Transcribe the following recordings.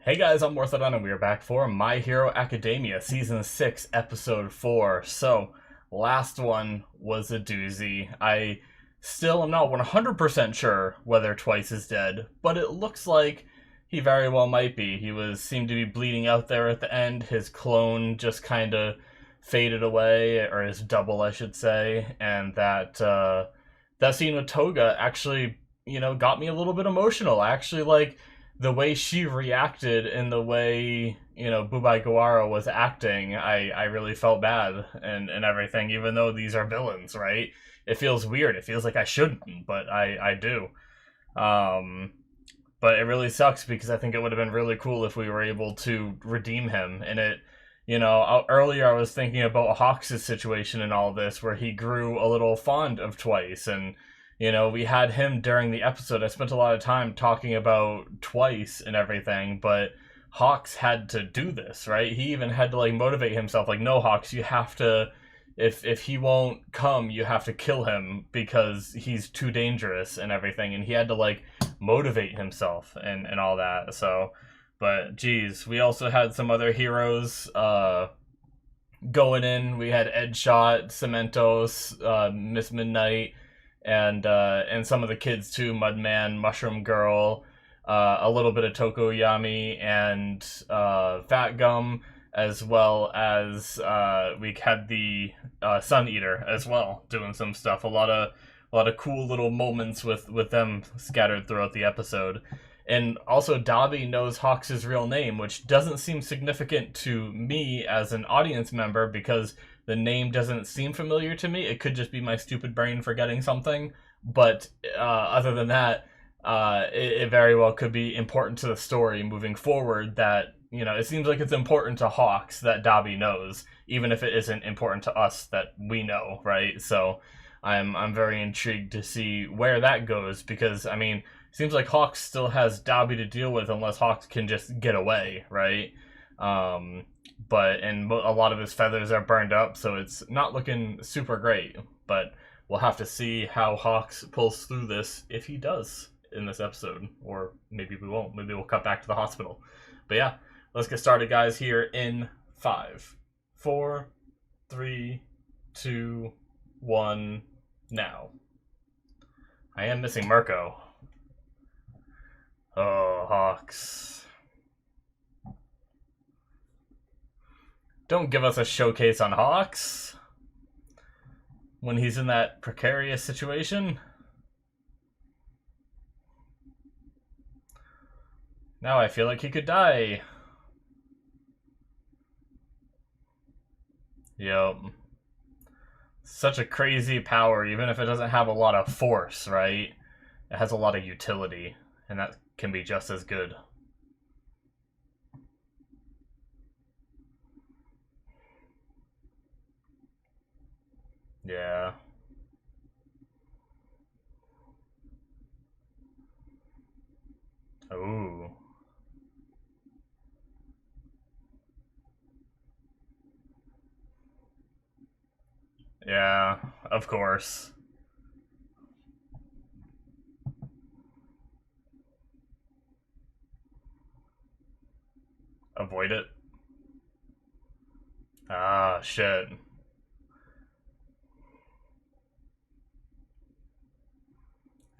Hey guys, I'm Morthadon and we are back for My Hero Academia Season 6, Episode 4. So, last one was a doozy. I still am not 100% sure whether Twice is dead, but it looks like he very well might be. Seemed to be bleeding out there at the end. His clone just kind of faded away, or his double, I should say, and that scene with Toga actually, got me a little bit emotional. I actually the way she reacted and the way Bubai Gawara was acting. I really felt bad and everything, even though these are villains, right? It feels weird. It feels like I shouldn't, but I do. Um, but it really sucks because I think it would have been really cool if we were able to redeem him. And earlier I was thinking about Hawks' situation and all this, where he grew a little fond of Twice, and we had him during the episode. I spent a lot of time talking about Twice and everything, but Hawks had to do this, right? He even had to motivate himself, like, no, Hawks, you have to. If he won't come, you have to kill him because he's too dangerous and everything. And he had to motivate himself and all that. So, but geez, we also had some other heroes going in. We had Edshot, Cementos, Miss Midnight, and some of the kids too, Mudman, Mushroom Girl, a little bit of Tokoyami, and Fat Gum, as well as we had the Sun Eater as well doing some stuff. A lot of cool little moments with them scattered throughout the episode. And also, Dabi knows Hawks' real name, which doesn't seem significant to me as an audience member because the name doesn't seem familiar to me. It could just be my stupid brain forgetting something. But other than that, it very well could be important to the story moving forward that, it seems like it's important to Hawks that Dabi knows, even if it isn't important to us that we know, right? So I'm very intrigued to see where that goes because, seems like Hawks still has Dabi to deal with unless Hawks can just get away, right? And a lot of his feathers are burned up, so it's not looking super great. But we'll have to see how Hawks pulls through this, if he does in this episode, or maybe we won't. Maybe we'll cut back to the hospital. But yeah, let's get started, guys. Here in 5, 4, 3, 2, 1, now. I am missing Mirko. Oh, Hawks. Don't give us a showcase on Hawks when he's in that precarious situation. Now I feel like he could die. Yep. Such a crazy power, even if it doesn't have a lot of force, right? It has a lot of utility, and that can be just as good. Yeah. Ooh. Yeah, of course. Avoid it. Ah, shit.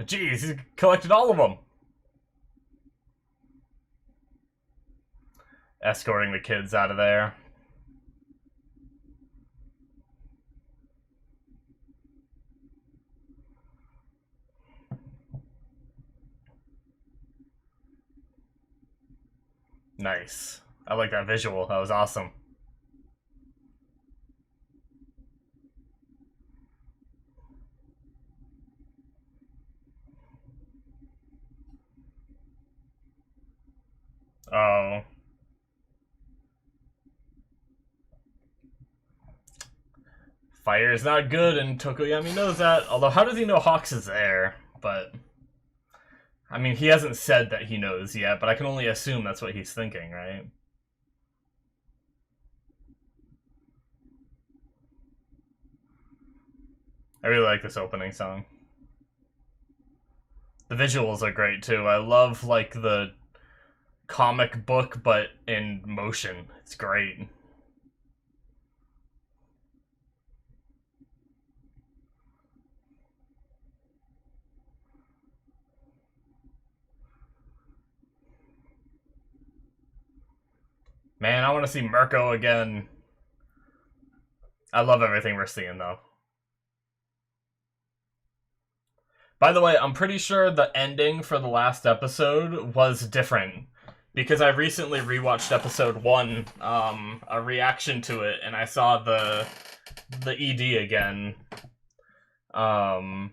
Jeez, he's collected all of them. Escorting the kids out of there. Nice. I like that visual. That was awesome. Oh. Fire is not good, and Tokoyami knows that. Although, how does he know Hawks is there? But, he hasn't said that he knows yet, but I can only assume that's what he's thinking, right? I really like this opening song. The visuals are great, too. I love, the comic book, but in motion. It's great. Man, I want to see Mirko again. I love everything we're seeing, though. By the way, I'm pretty sure the ending for the last episode was different. Because I recently rewatched episode 1, a reaction to it, and I saw the ED again. And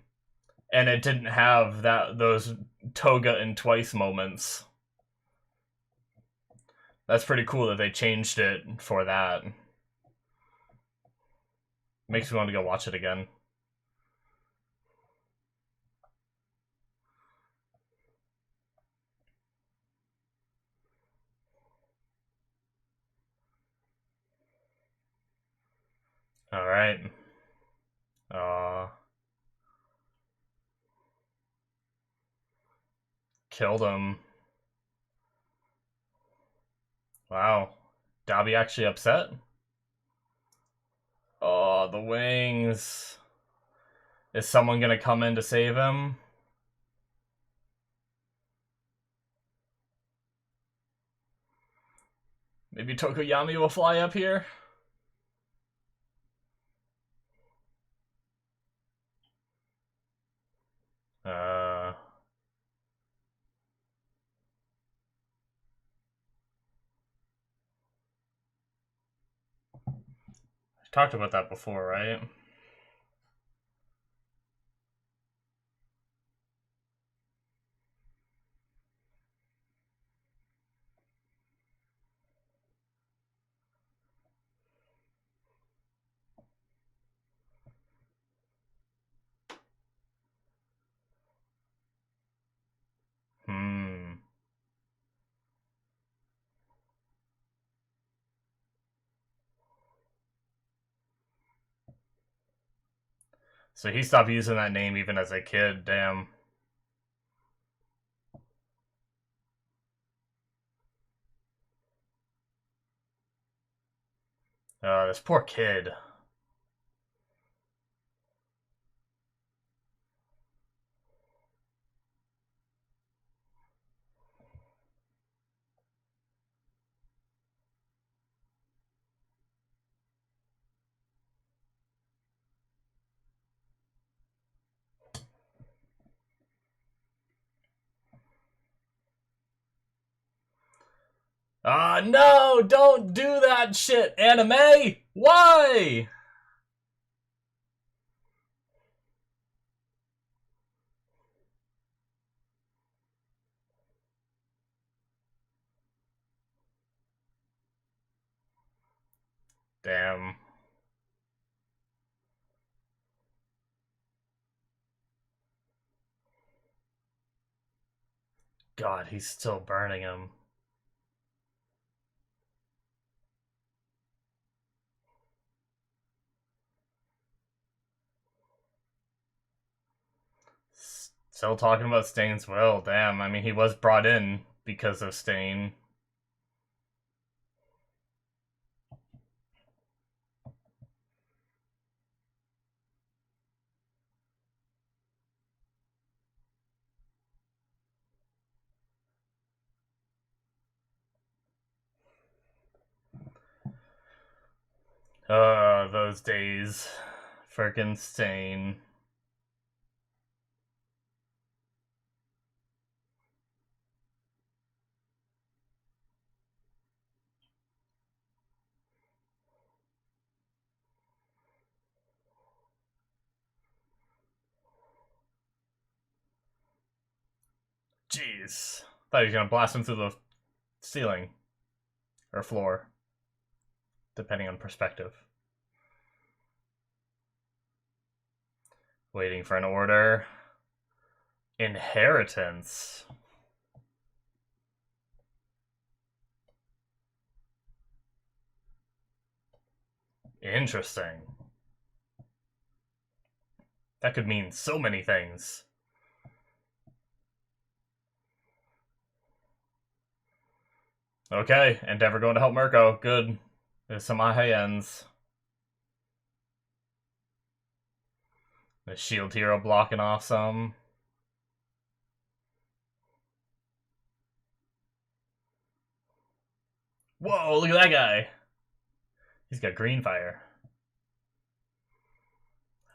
it didn't have those Toga and Twice moments. That's pretty cool that they changed it for that. Makes me want to go watch it again. Alright. Killed him. Wow. Dabi actually upset? Oh, the wings. Is someone gonna come in to save him? Maybe Tokoyami will fly up here? I talked about that before, right? So he stopped using that name even as a kid, damn. This poor kid. No! Don't do that shit, anime! Why? Damn. God, he's still burning him. Still talking about Stain's will, damn. I mean, he was brought in because of Stain. Those days. Frickin' Stain. Jeez. Thought he was gonna blast him through the ceiling. Or floor. Depending on perspective. Waiting for an order. Inheritance. Interesting. That could mean so many things. Okay, Endeavor going to help Mirko. Good. There's some high ends. The shield hero blocking off some. Whoa, look at that guy. He's got green fire.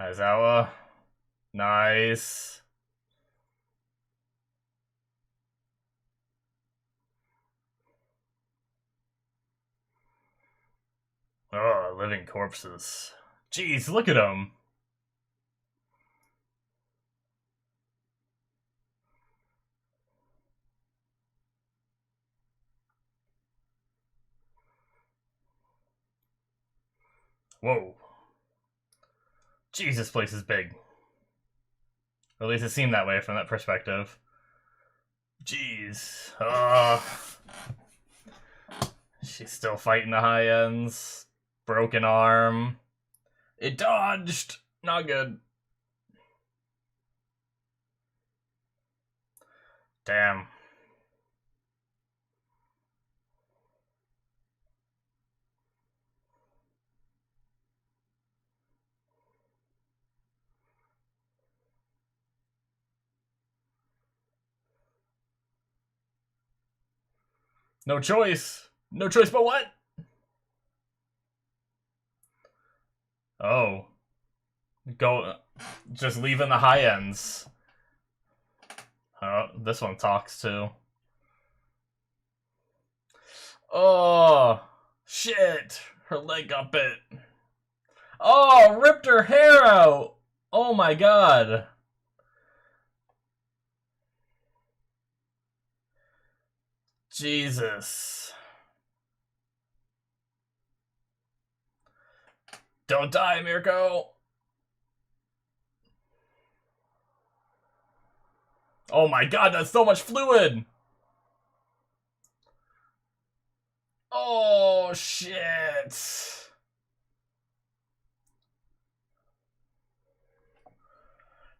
Aizawa. Nice. Oh, living corpses. Jeez, look at him. Whoa. Jeez, this place is big. Or at least it seemed that way from that perspective. Jeez. She's still fighting the high ends. Broken arm. It dodged. Not good. Damn. No choice. No choice but what? Oh. Go. Just leaving the high ends. Oh, this one talks too. Oh. Shit. Her leg got bit. Oh, ripped her hair out. Oh my god. Jesus. Don't die, Mirko. Oh my god, that's so much fluid. Oh, shit.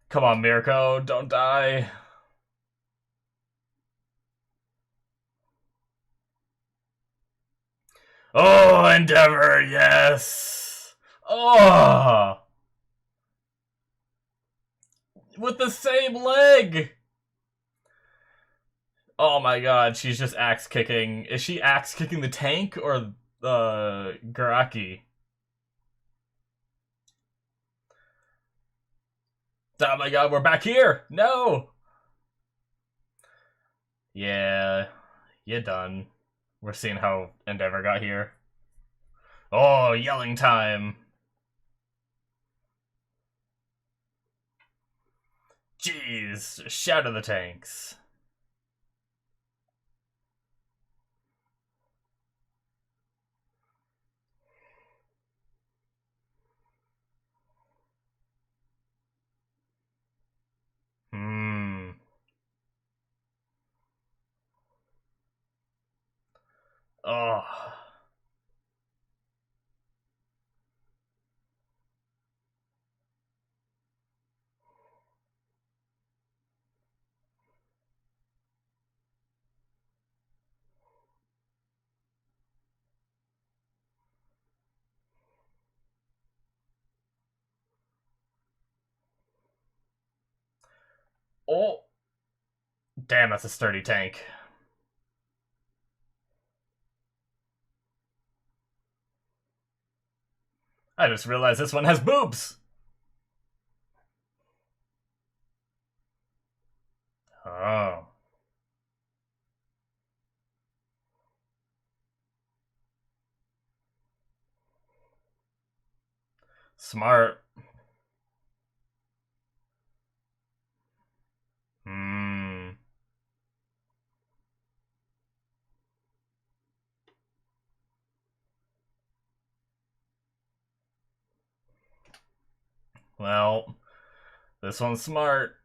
Come on, Mirko, don't die. Oh, Endeavor, yes. Oh. With the same leg. Oh my god, she's just axe kicking. Is she axe kicking the tank or Garaki? Oh my god, we're back here! No! Yeah, you're done. We're seeing how Endeavor got here. Oh, yelling time! Jeez, shout at the tanks. Hmm. Oh. Oh. Damn, that's a sturdy tank. I just realized this one has boobs! Oh. Smart. Hmm. Well, this one's smart.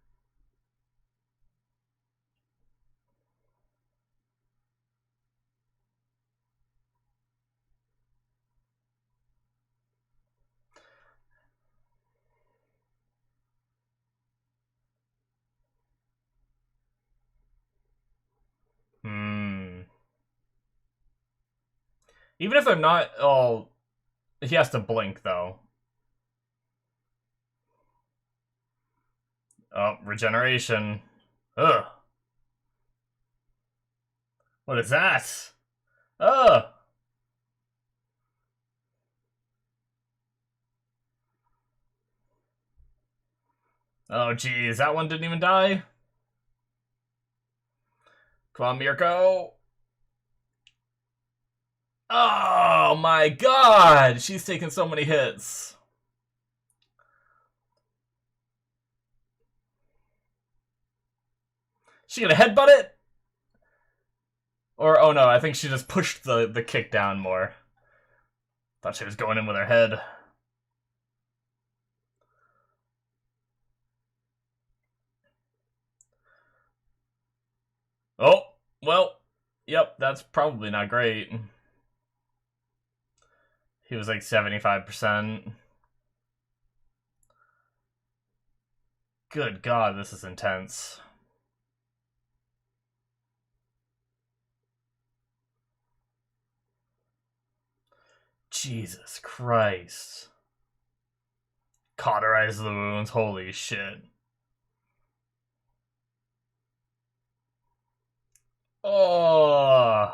Hmm. Even if they're not, oh, he has to blink though. Oh, regeneration. Ugh. What is that? Ugh. Oh, geez, that one didn't even die? Come on, Mirko. Oh my god! She's taken so many hits. She gonna headbutt it? Or, oh no, I think she just pushed the kick down more. Thought she was going in with her head. Oh, well, yep, that's probably not great. He was like 75%. Good god, this is intense. Jesus Christ. Cauterize the wounds, holy shit. Oh,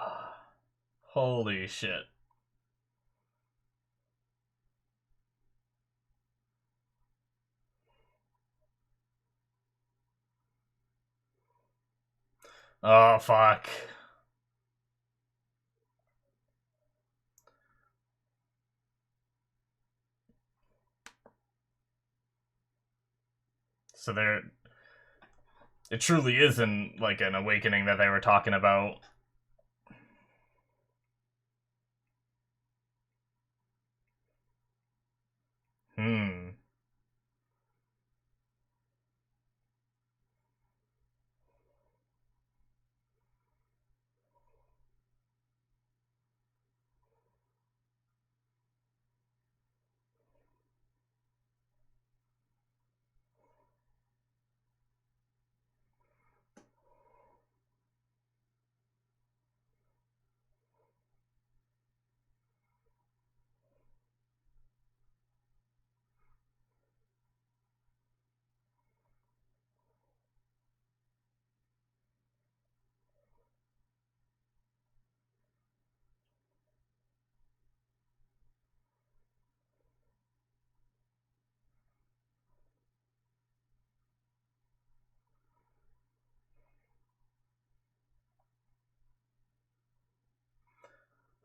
holy shit. Oh, fuck. So there, it truly isn't like an awakening that they were talking about. Hmm.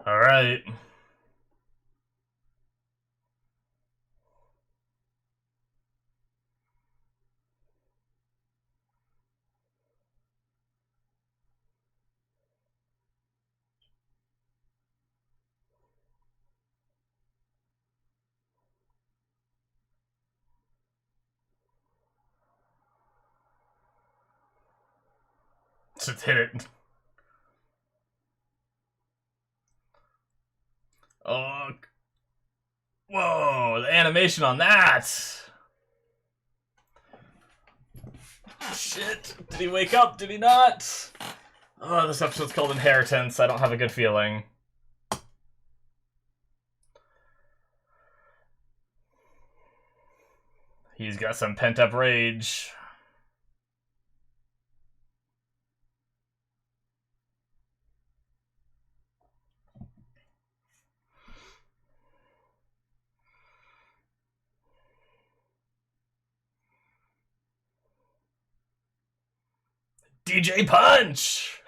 Alright. Just hit it. Oh. Whoa, the animation on that! Shit. Did he wake up? Did he not? Oh, this episode's called Inheritance. I don't have a good feeling. He's got some pent-up rage. DJ Punch!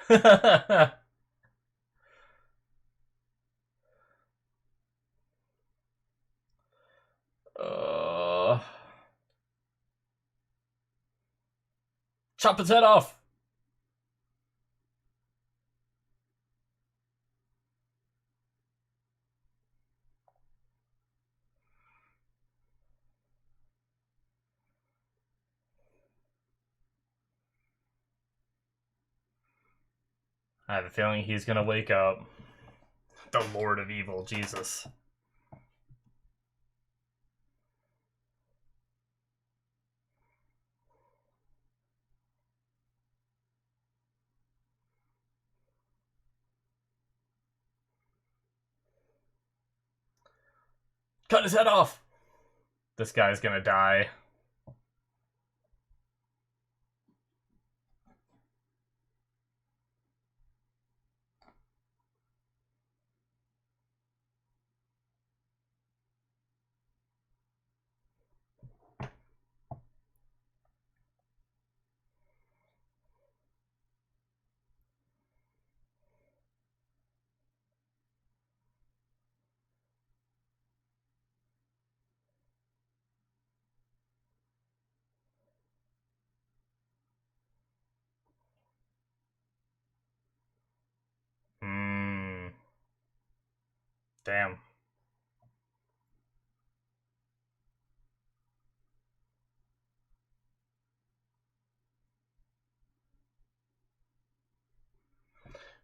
Chop his head off! I have a feeling he's gonna wake up. The Lord of Evil, Jesus. Cut his head off! This guy's gonna die. Damn.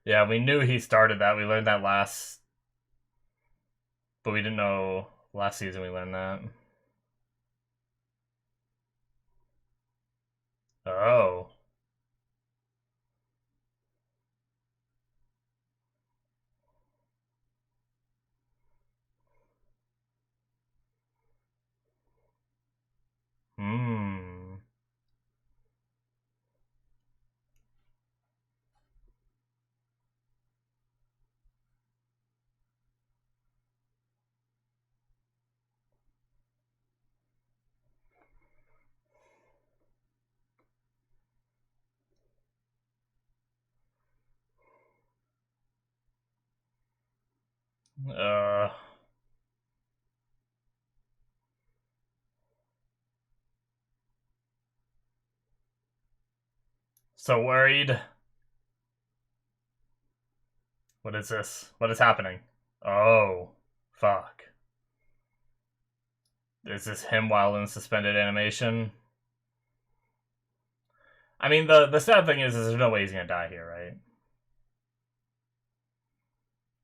Yeah, we knew he started that. We learned that last... But we didn't know... Last season we learned that. Oh. Hmm. Uh... So worried. What is this? What is happening? Oh. Fuck. Is this him while in suspended animation? I mean, the sad thing is there's no way he's gonna die here, right?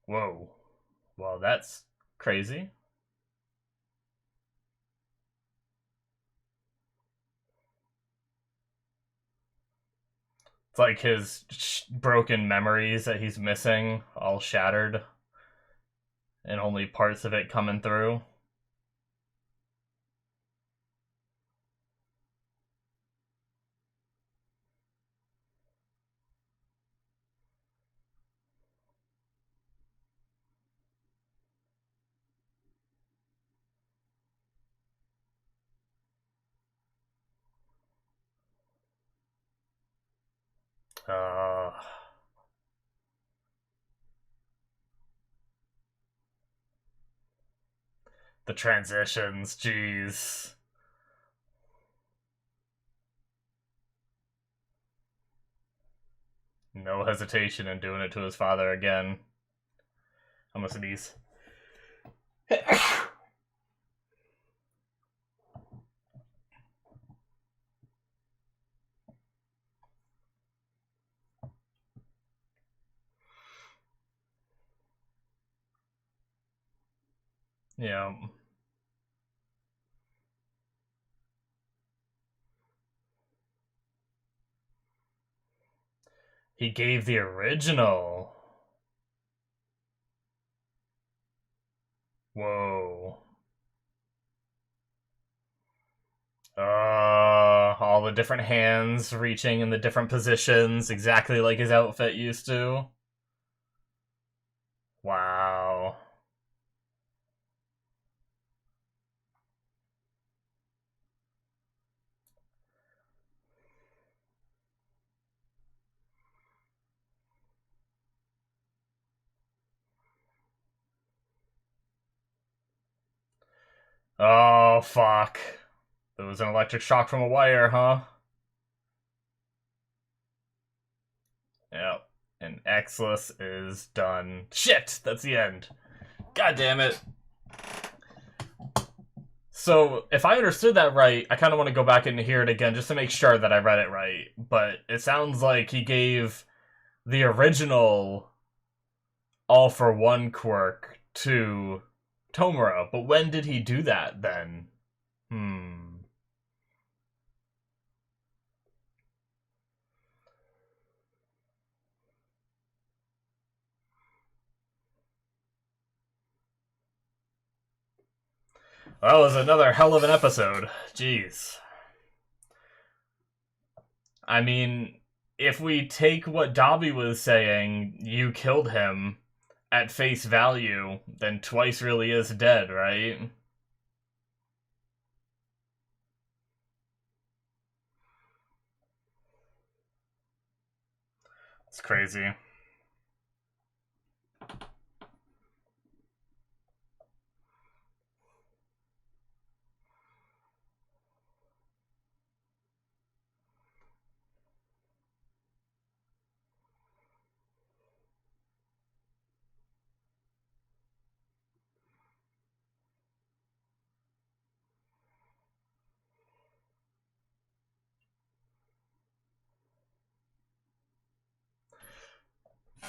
Whoa. Well, that's crazy. It's like his broken memories that he's missing, all shattered, and only parts of it coming through. Uh, the transitions, jeez. No hesitation in doing it to his father again. I'm gonna sneeze. Yeah. He gave the original. Whoa. All the different hands reaching in the different positions, exactly like his outfit used to. Wow. Oh, fuck. There was an electric shock from a wire, huh? Yep. And Xless is done. Shit! That's the end. God damn it. So, if I understood that right, I kind of want to go back and hear it again just to make sure that I read it right. But it sounds like he gave the original All for One quirk to Tomura. But when did he do that then? That was another hell of an episode. Jeez. I mean, if we take what Dobby was saying, you killed him at face value, then Twice really is dead, right? It's crazy.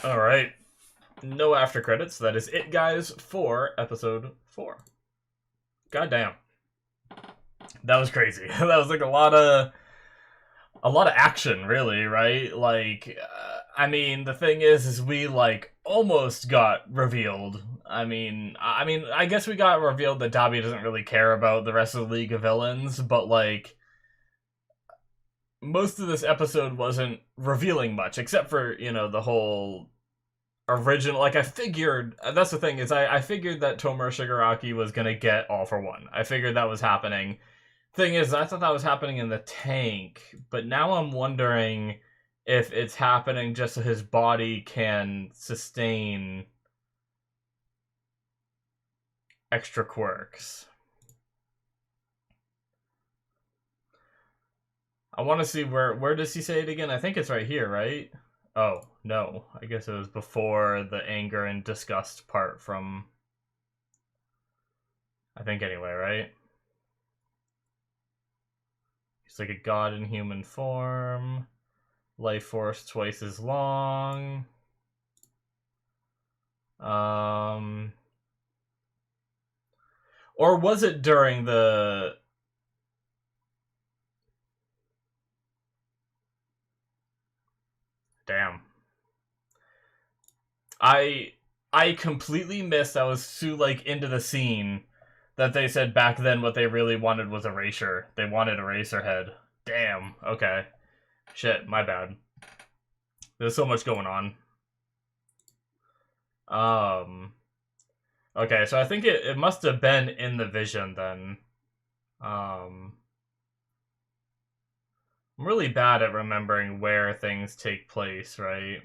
Alright. No after credits. That is it, guys, for episode 4. Goddamn. That was crazy. That was like a lot of action, really, right? Like, I mean, the thing is we like almost got revealed. I mean, I guess we got revealed that Dobby doesn't really care about the rest of the League of Villains, but like, most of this episode wasn't revealing much, except for, you know, the whole original, like, I figured, that's the thing, is I figured that Tomura Shigaraki was gonna get All for One. I figured that was happening. Thing is, I thought that was happening in the tank, but now I'm wondering if it's happening just so his body can sustain extra quirks. I want to see where does he say it again? I think it's right here, right? Oh, no. I guess it was before the anger and disgust part from... I think anyway, right? He's like a god in human form. Life force twice as long. Or was it during the... Damn. I completely missed, I was too, like, into the scene that they said back then what they really wanted was Erasure. They wanted Eraserhead. Damn, okay. Shit, my bad. There's so much going on. Okay, so I think it must have been in the vision then. I'm really bad at remembering where things take place, right?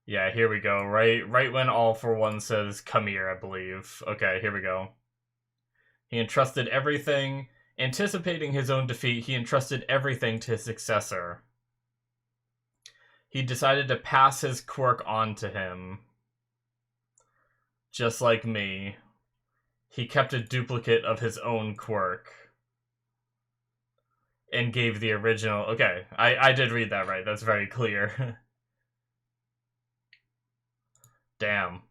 Yeah, here we go. Right when All for One says, "Come here," I believe. Okay, here we go. He entrusted everything. Anticipating his own defeat, he entrusted everything to his successor. He decided to pass his quirk on to him. Just like me. He kept a duplicate of his own quirk. And gave the original... Okay, I did read that right. That's very clear. Damn.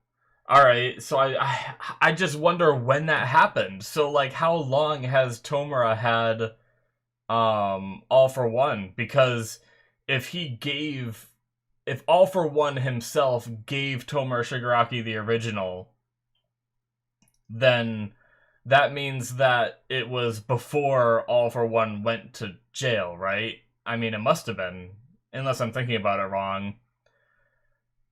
Alright, so I just wonder when that happened. So, like, how long has Tomura had All for One? Because if All for One himself gave Tomura Shigaraki the original, then that means that it was before All for One went to jail, right? I mean, it must have been, unless I'm thinking about it wrong.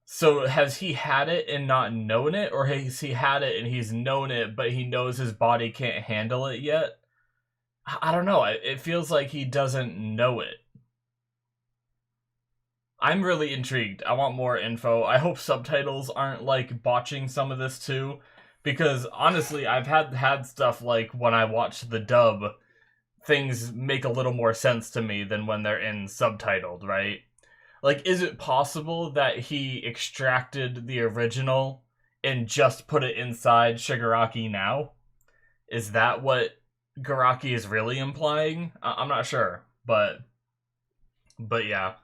So has he had it and not known it, or has he had it and he's known it, but he knows his body can't handle it yet? I don't know. It feels like he doesn't know it. I'm really intrigued. I want more info. I hope subtitles aren't, like, botching some of this, too. Because, honestly, I've had stuff like, when I watch the dub, things make a little more sense to me than when they're in subtitled, right? Like, is it possible that he extracted the original and just put it inside Shigaraki now? Is that what Garaki is really implying? I'm not sure, but yeah.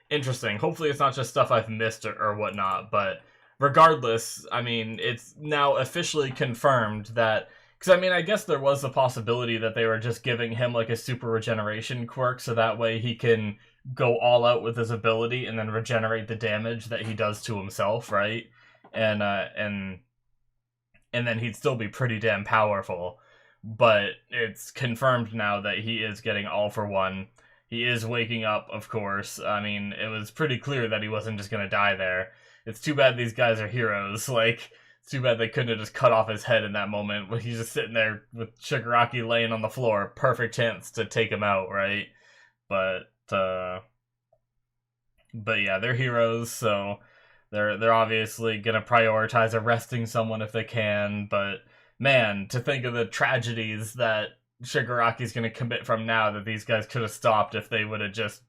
Interesting. Hopefully it's not just stuff I've missed or whatnot, but regardless, I mean, it's now officially confirmed that... Because, I mean, I guess there was the possibility that they were just giving him, like, a super regeneration quirk, so that way he can go all out with his ability and then regenerate the damage that he does to himself, right? And and then he'd still be pretty damn powerful. But it's confirmed now that he is getting all for one. He is waking up, of course. I mean, it was pretty clear that he wasn't just gonna die there. It's too bad these guys are heroes. Like, it's too bad they couldn't have just cut off his head in that moment when he's just sitting there with Shigaraki laying on the floor. Perfect chance to take him out, right? But yeah, they're heroes, so they're obviously gonna prioritize arresting someone if they can. But man, to think of the tragedies that Shigaraki's gonna commit from now that these guys could have stopped if they would have just,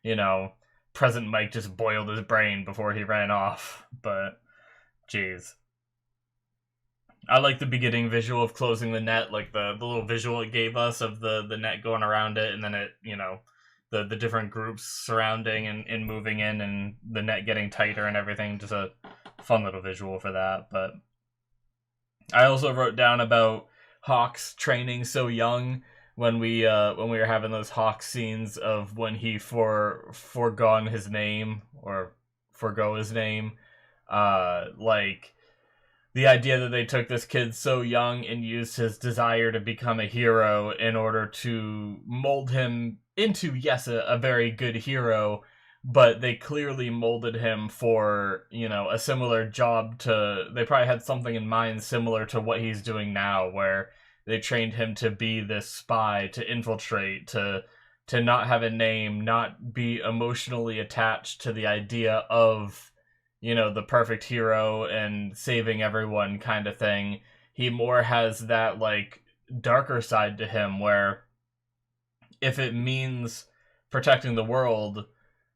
you know, President Mike just boiled his brain before he ran off. But jeez. I like the beginning visual of closing the net, like the little visual it gave us of the net going around it, and then it, you know, the different groups surrounding and moving in, and the net getting tighter and everything. Just a fun little visual for that. But I also wrote down about Hawks training so young when we were having those Hawks scenes of when he forgone his name or forgo his name, like the idea that they took this kid so young and used his desire to become a hero in order to mold him into, yes, a very good hero, but they clearly molded him for, you know, a similar job to, they probably had something in mind similar to what he's doing now, where they trained him to be this spy, to infiltrate, to not have a name, not be emotionally attached to the idea of, you know, the perfect hero and saving everyone kind of thing. He more has that, like, darker side to him where if it means protecting the world,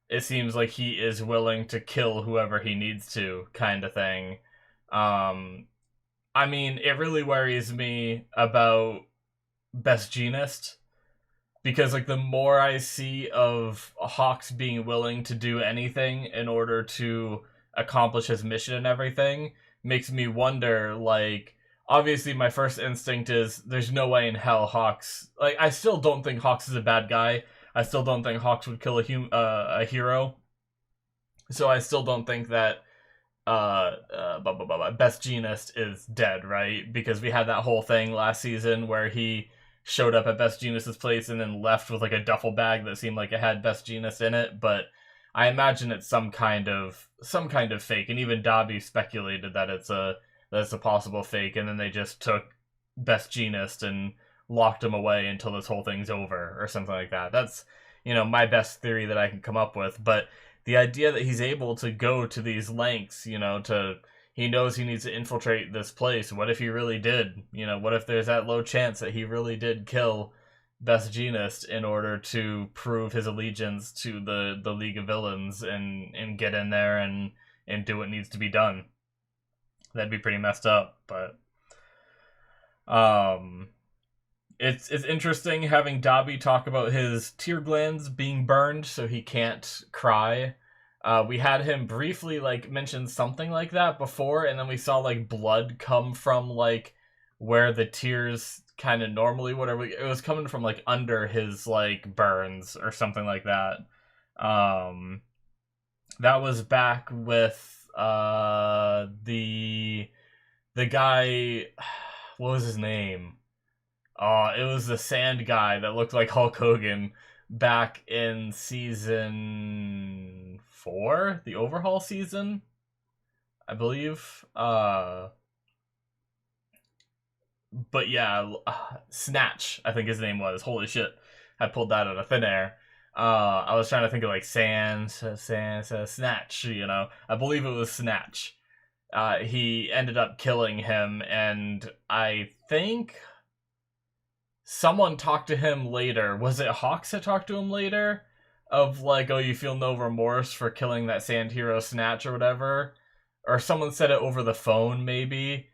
it seems like he is willing to kill whoever he needs to, kind of thing. I mean, it really worries me about Best Jeanist, because, like, the more I see of Hawks being willing to do anything in order to accomplish his mission and everything, makes me wonder, like, obviously my first instinct is there's no way in hell Hawks, like, I still don't think Hawks is a bad guy. I still don't think Hawks would kill a hero. So I still don't think that Best Jeanist is dead, right? Because we had that whole thing last season where he showed up at Best Jeanist's place and then left with, like, a duffel bag that seemed like it had Best Jeanist in it, but I imagine it's some kind of fake, and even Dobby speculated that it's a possible fake, and then they just took Best Jeanist and locked him away until this whole thing's over or something like that. That's, you know, my best theory that I can come up with. But the idea that he's able to go to these lengths, you know, he knows he needs to infiltrate this place. What if he really did? You know, what if there's that low chance that he really did kill Best Jeanist in order to prove his allegiance to the League of Villains and get in there and do what needs to be done? That'd be pretty messed up. But it's interesting having Dobby talk about his tear glands being burned so he can't cry. We had him briefly, like, mention something like that before, and then we saw, like, blood come from, like, where the tears kind of normally, whatever, it was coming from, like, under his, like, burns or something like that. That was back with the guy, what was his name? It was the sand guy that looked like Hulk Hogan back in season 4, the overhaul season, I believe. But yeah, Snatch, I think his name was. Holy shit, I pulled that out of thin air. I was trying to think of, like, Snatch, you know. I believe it was Snatch. He ended up killing him, and I think someone talked to him later. Was it Hawks that talked to him later? Of, like, oh, you feel no remorse for killing that sand hero Snatch or whatever? Or someone said it over the phone, maybe?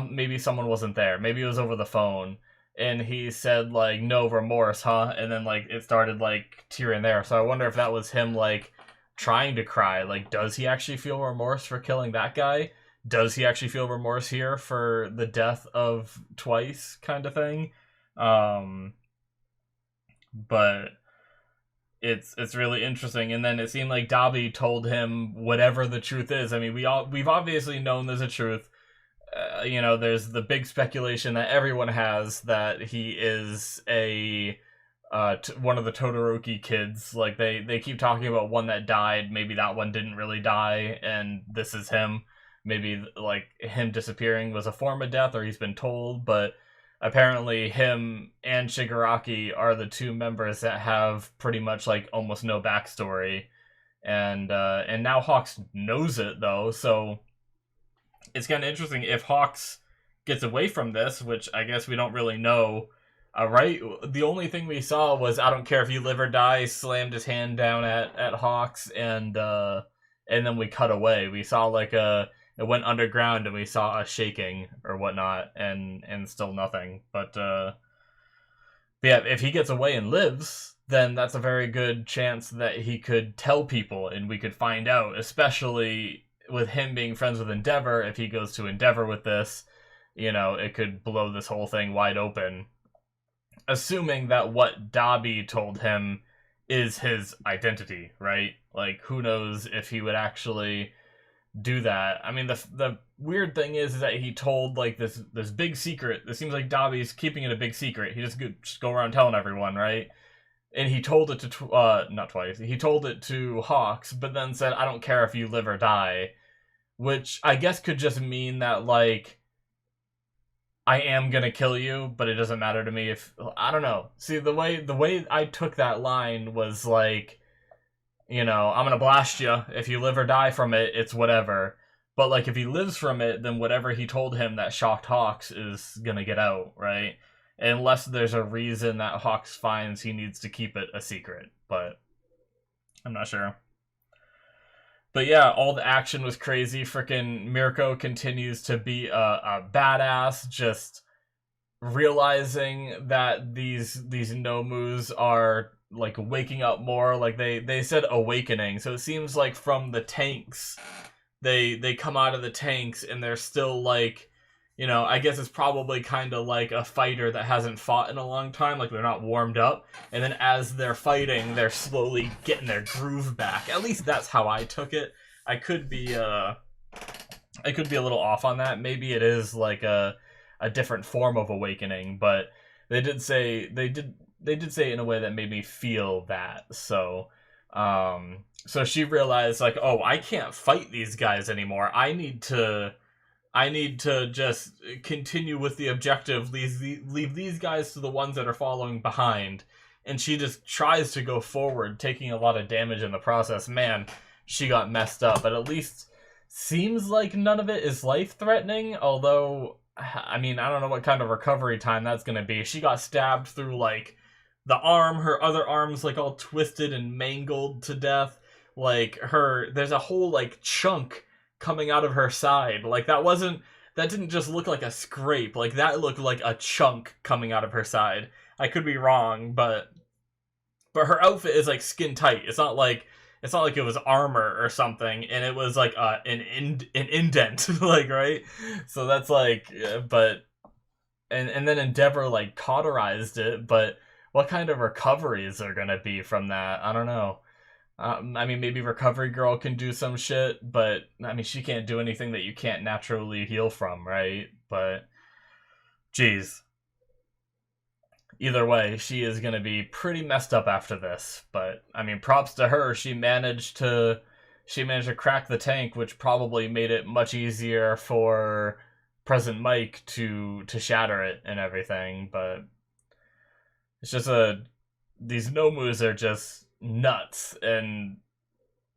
Maybe someone wasn't there. Maybe it was over the phone. And he said, like, no remorse, huh? And then, like, it started, like, tearing there. So I wonder if that was him, like, trying to cry. Like, does he actually feel remorse for killing that guy? Does he actually feel remorse here for the death of Twice, kind of thing? But it's really interesting. And then it seemed like Dabi told him whatever the truth is. I mean, we've obviously known there's a truth. You know, there's the big speculation that everyone has that he is a one of the Todoroki kids. Like they keep talking about one that died. Maybe that one didn't really die, and this is him. Maybe like him disappearing was a form of death, or he's been told. But apparently, him and Shigaraki are the two members that have pretty much like almost no backstory, and now Hawks knows it though, so. It's kind of interesting if Hawks gets away from this, which I guess we don't really know, right? The only thing we saw was I don't care if you live or die, slammed his hand down at Hawks, and then we cut away. We saw like it went underground and we saw a shaking or whatnot, and still nothing. But yeah, if he gets away and lives, then that's a very good chance that he could tell people and we could find out, especially with him being friends with Endeavor. If he goes to Endeavor with this, you know, it could blow this whole thing wide open. Assuming that what Dabi told him is his identity, right? Like, who knows if he would actually do that. I mean, the weird thing is that he told, like, this big secret. It seems like Dabi's keeping it a big secret. He just go around telling everyone, right? And he told it to, not twice, he told it to Hawks, but then said, I don't care if you live or die. Which I guess could just mean that, like, I am gonna kill you, but it doesn't matter to me if, I don't know. See, the way I took that line was like, you know, I'm gonna blast you. If you live or die from it, it's whatever. But, like, if he lives from it, then whatever he told him that shocked Hawks is gonna get out, right? Unless there's a reason that Hawks finds he needs to keep it a secret, but I'm not sure. But yeah, all the action was crazy. Frickin' Mirko continues to be a badass, just realizing that these Nomus are like waking up more. Like they said awakening, so it seems like from the tanks, they come out of the tanks and they're still like, you know, I guess it's probably kind of like a fighter that hasn't fought in a long time, like they're not warmed up, and then as they're fighting, they're slowly getting their groove back. At least that's how I took it. I could be a little off on that. Maybe it is like a different form of awakening, but they did say it in a way that made me feel that. So she realized, like, oh, I can't fight these guys anymore. I need to just continue with the objective, leave these guys to the ones that are following behind. And she just tries to go forward, taking a lot of damage in the process. Man, she got messed up, but at least seems like none of it is life-threatening. Although, I mean, I don't know what kind of recovery time that's going to be. She got stabbed through, like, the arm. Her other arm's, like, all twisted and mangled to death. Like, there's a whole, like, chunk coming out of her side. Like, that didn't just look like a scrape. Like, that looked like a chunk coming out of her side. I could be wrong, but her outfit is like skin tight. It's not like it was armor or something, and it was like an indent, like, right? So that's like, but and then Endeavor like cauterized it. But what kind of recoveries are gonna be from that? I don't know. I mean, maybe Recovery Girl can do some shit, but I mean, she can't do anything that you can't naturally heal from, right? But, geez. Either way, she is going to be pretty messed up after this. But, I mean, props to her. She managed to crack the tank, which probably made it much easier for President Mike to shatter it and everything. But it's just these Nomus are just nuts. And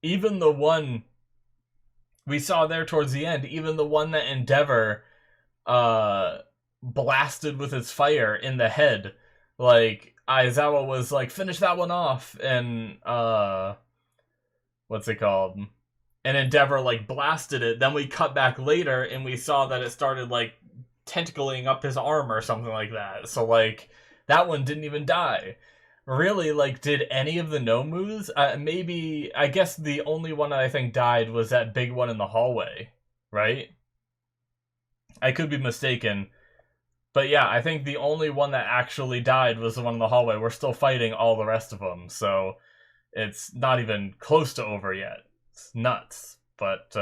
even the one we saw there towards the end, even the one that Endeavor blasted with his fire in the head, like, Aizawa was like, finish that one off, and what's it called, and Endeavor like blasted it. Then we cut back later and we saw that it started like tentacling up his arm or something like that. So like, that one didn't even die. Really, like, did any of the Nomus? Maybe, I guess the only one that I think died was that big one in the hallway, right? I could be mistaken. But yeah, I think the only one that actually died was the one in the hallway. We're still fighting all the rest of them, so it's not even close to over yet. It's nuts. But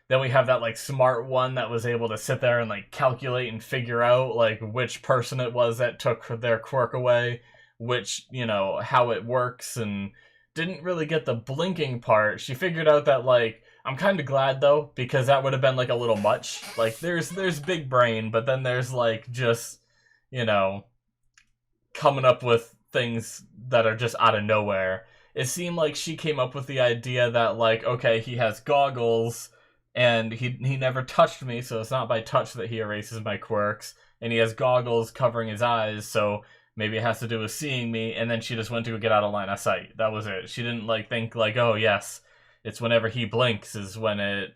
then we have that like smart one that was able to sit there and like calculate and figure out like which person it was that took their quirk away, which, you know, how it works, and didn't really get the blinking part. She figured out that like, I'm kind of glad though, because that would have been like a little much. Like there's big brain, but then there's like just, you know, coming up with things that are just out of nowhere. It seemed like she came up with the idea that like, okay, he has goggles and he never touched me, so it's not by touch that he erases my quirks, and he has goggles covering his eyes, so maybe it has to do with seeing me, and then she just went to get out of line of sight. That was it. She didn't like think like, oh yes, it's whenever he blinks is when it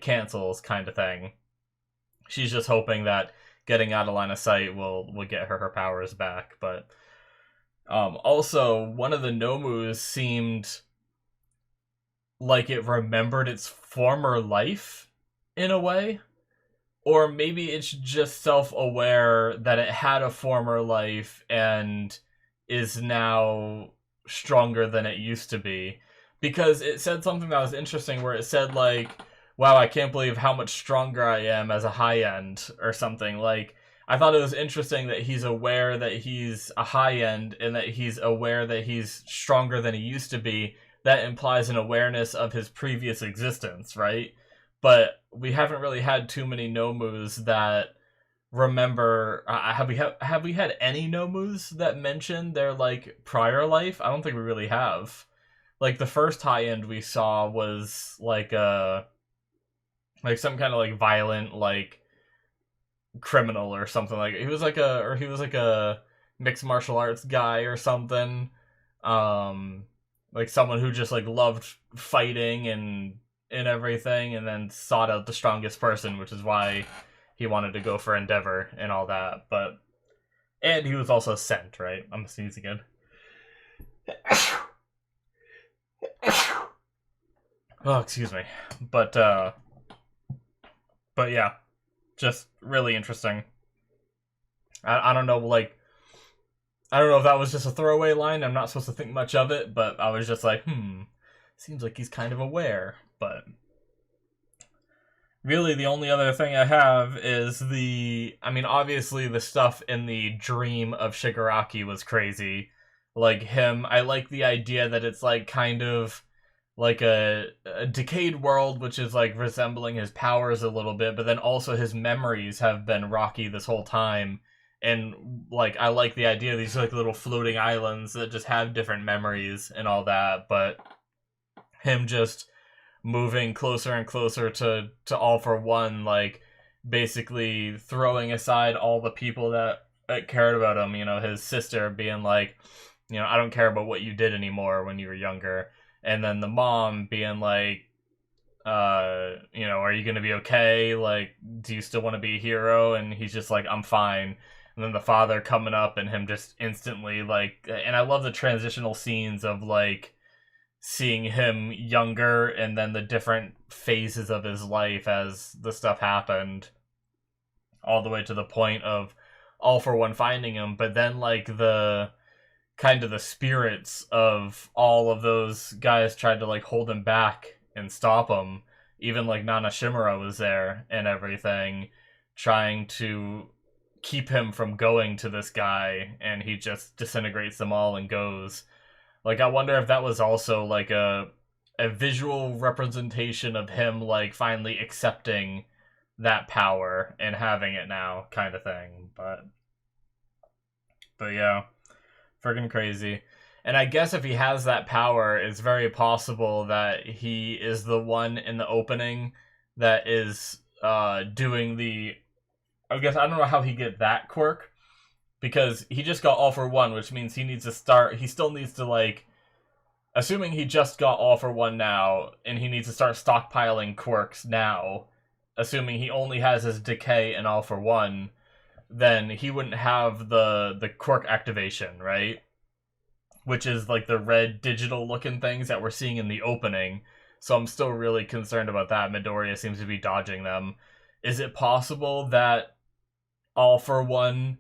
cancels kind of thing. She's just hoping that getting out of line of sight will get her powers back. But also, one of the Nomus seemed like it remembered its former life in a way. Or maybe it's just self-aware that it had a former life and is now stronger than it used to be. Because it said something that was interesting where it said like, wow, I can't believe how much stronger I am as a high end or something. Like, I thought it was interesting that he's aware that he's a high end and that he's aware that he's stronger than he used to be. That implies an awareness of his previous existence, right? But we haven't really had too many Nomus that remember. Have we had any Nomus that mention their like prior life? I don't think we really have. Like the first high end we saw was like some kind of like violent like criminal or something. Like he was like a mixed martial arts guy or something. Like someone who just like loved fighting and everything, and then sought out the strongest person, which is why he wanted to go for Endeavor and all that. And he was also sent, right? I'm sneezing again. Oh, excuse me. But yeah, just really interesting. I don't know, like, I don't know if that was just a throwaway line. I'm not supposed to think much of it, but I was just like, seems like he's kind of aware. But really, the only other thing I have is obviously the stuff in the dream of Shigaraki was crazy. Like him, I like the idea that it's like kind of like a decayed world, which is like resembling his powers a little bit, but then also his memories have been rocky this whole time. And like I like the idea of these like little floating islands that just have different memories and all that, but him just moving closer and closer to All for One, like basically throwing aside all the people that cared about him, you know, his sister being like, you know, I don't care about what you did anymore when you were younger. And then the mom being like, you know, are you going to be okay? Like, do you still want to be a hero? And he's just like, I'm fine. And then the father coming up and him just instantly like, and I love the transitional scenes of like seeing him younger and then the different phases of his life as the stuff happened, all the way to the point of All for One finding him. But then like the kind of the spirits of all of those guys tried to like hold him back and stop him. Even like Nana Shimura was there and everything, trying to keep him from going to this guy, and he just disintegrates them all and goes. Like, I wonder if that was also like a visual representation of him like finally accepting that power and having it now, kind of thing. But yeah, friggin' crazy. And I guess if he has that power, it's very possible that he is the one in the opening that is doing the... I guess I don't know how he get that quirk, because he just got All for One, which means he needs to start... He still needs to, like... Assuming he just got All for One now, and he needs to start stockpiling quirks now, assuming he only has his Decay and All for One, then he wouldn't have the quirk activation, right? Which is like the red digital looking things that we're seeing in the opening. So I'm still really concerned about that. Midoriya seems to be dodging them. Is it possible that All for One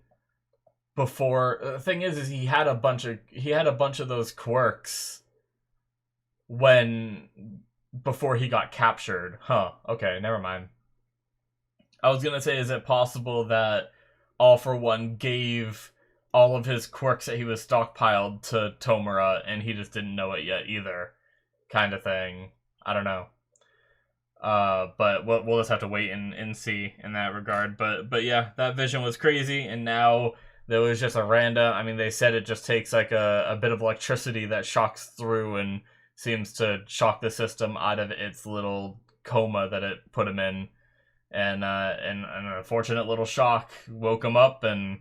before... The thing is he had a bunch of those quirks when before he got captured. Huh. Okay, never mind. I was gonna say, is it possible that All for One gave all of his quirks that he was stockpiled to Tomura and he just didn't know it yet either, kind of thing. I don't know. But we'll just have to wait and see in that regard. But yeah, that vision was crazy, and now there was just a random. I mean, they said it just takes like a bit of electricity that shocks through and seems to shock the system out of its little coma that it put him in, and an unfortunate little shock woke him up, and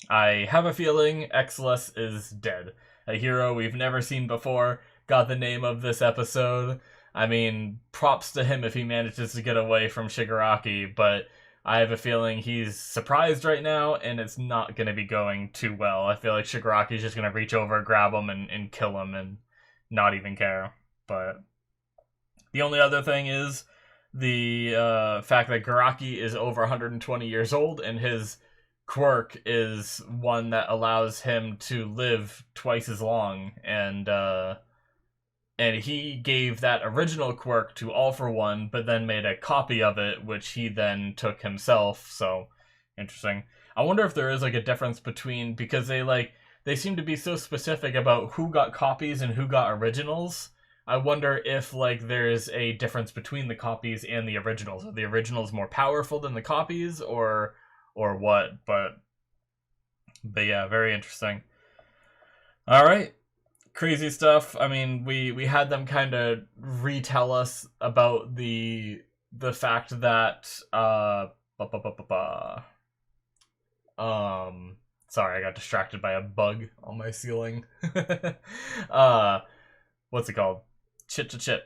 I have a feeling Exless is dead. A hero we've never seen before got the name of this episode. I mean, props to him if he manages to get away from Shigaraki, but I have a feeling he's surprised right now, and it's not going to be going too well. I feel like Shigaraki's just going to reach over, grab him, and kill him, and not even care. But the only other thing is the fact that Garaki is over 120 years old, and his quirk is one that allows him to live twice as long, and he gave that original quirk to All for One, but then made a copy of it, which he then took himself. So interesting. I wonder if there is a difference between, because they seem to be so specific about who got copies and who got originals. I wonder if there's a difference between the copies and the originals. Are the originals more powerful than the copies, or what? But yeah, very interesting. All right. Crazy stuff. I mean, we had them kind of retell us about the fact that sorry, I got distracted by a bug on my ceiling. What's it called? Chit.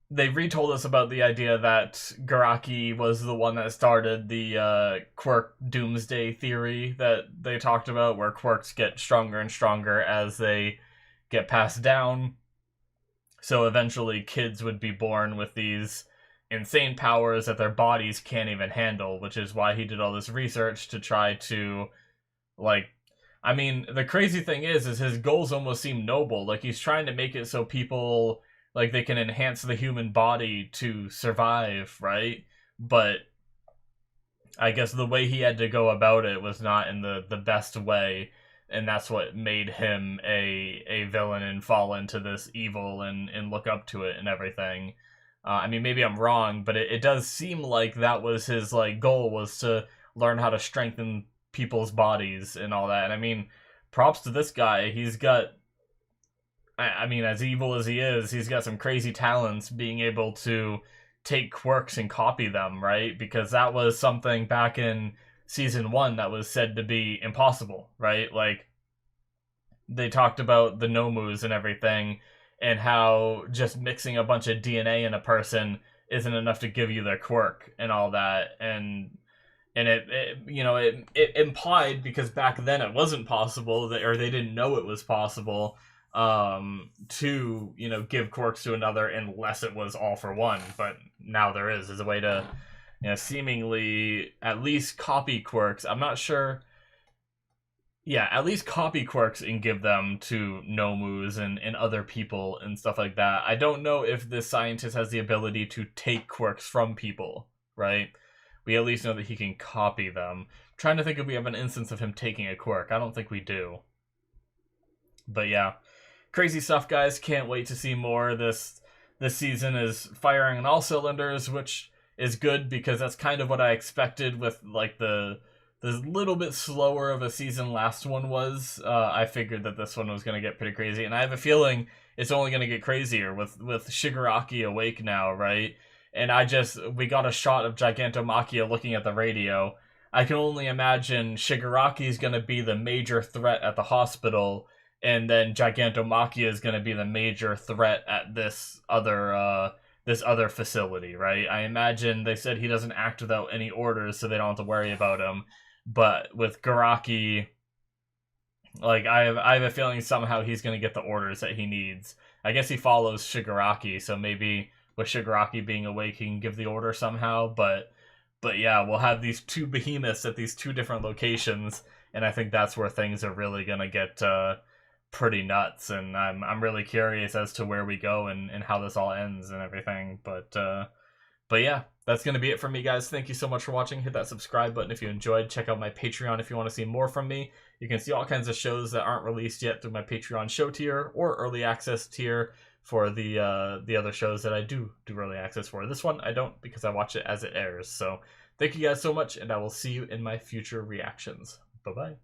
They retold us about the idea that Garaki was the one that started the quirk doomsday theory that they talked about, where quirks get stronger and stronger as they get passed down. So eventually kids would be born with these insane powers that their bodies can't even handle, which is why he did all this research to try to, I mean, the crazy thing is his goals almost seem noble. He's trying to make it so people, they can enhance the human body to survive, right? But I guess the way he had to go about it was not in the best way, and that's what made him a villain and fall into this evil and look up to it and everything. I mean, maybe I'm wrong, but it does seem like that was his goal, was to learn how to strengthen people's bodies and all that. And I mean, props to this guy. He's got, I mean, as evil as he is, he's got some crazy talents being able to take quirks and copy them, right? Because that was something back in season 1 that was said to be impossible, right? They talked about the Nomus and everything, and how just mixing a bunch of DNA in a person isn't enough to give you their quirk and all that. And it implied, because back then it wasn't possible, or they didn't know it was possible, to give quirks to another unless it was All for One. But now there is a way to seemingly at least copy quirks. I'm not sure. Yeah, at least copy quirks and give them to Nomus and other people and stuff like that. I don't know if this scientist has the ability to take quirks from people, right? We at least know that he can copy them. I'm trying to think if we have an instance of him taking a quirk. I don't think we do. But yeah, crazy stuff, guys. Can't wait to see more. This season is firing on all cylinders, which is good, because that's kind of what I expected with the little bit slower of a season last one was. I figured that this one was going to get pretty crazy, and I have a feeling it's only going to get crazier with Shigaraki awake now, right? And we got a shot of Gigantomachia looking at the radio. I can only imagine Shigaraki is going to be the major threat at the hospital, and then Gigantomachia is going to be the major threat at this other facility, right? I imagine they said he doesn't act without any orders, so they don't have to worry about him. But with Garaki, I have a feeling somehow he's going to get the orders that he needs. I guess he follows Shigaraki, so maybe with Shigaraki being awake, he can give the order somehow. But yeah, we'll have these two behemoths at these two different locations, and I think that's where things are really going to get pretty nuts, and I'm really curious as to where we go and how this all ends and everything. But yeah, that's going to be it from me, guys. Thank you so much for watching. Hit that subscribe button if you enjoyed. Check out my Patreon if you want to see more from me. You can see all kinds of shows that aren't released yet through my Patreon show tier or early access tier for the other shows that I do early access for. This one I don't, because I watch it as it airs. So thank you guys so much, and I will see you in my future reactions. Bye-bye.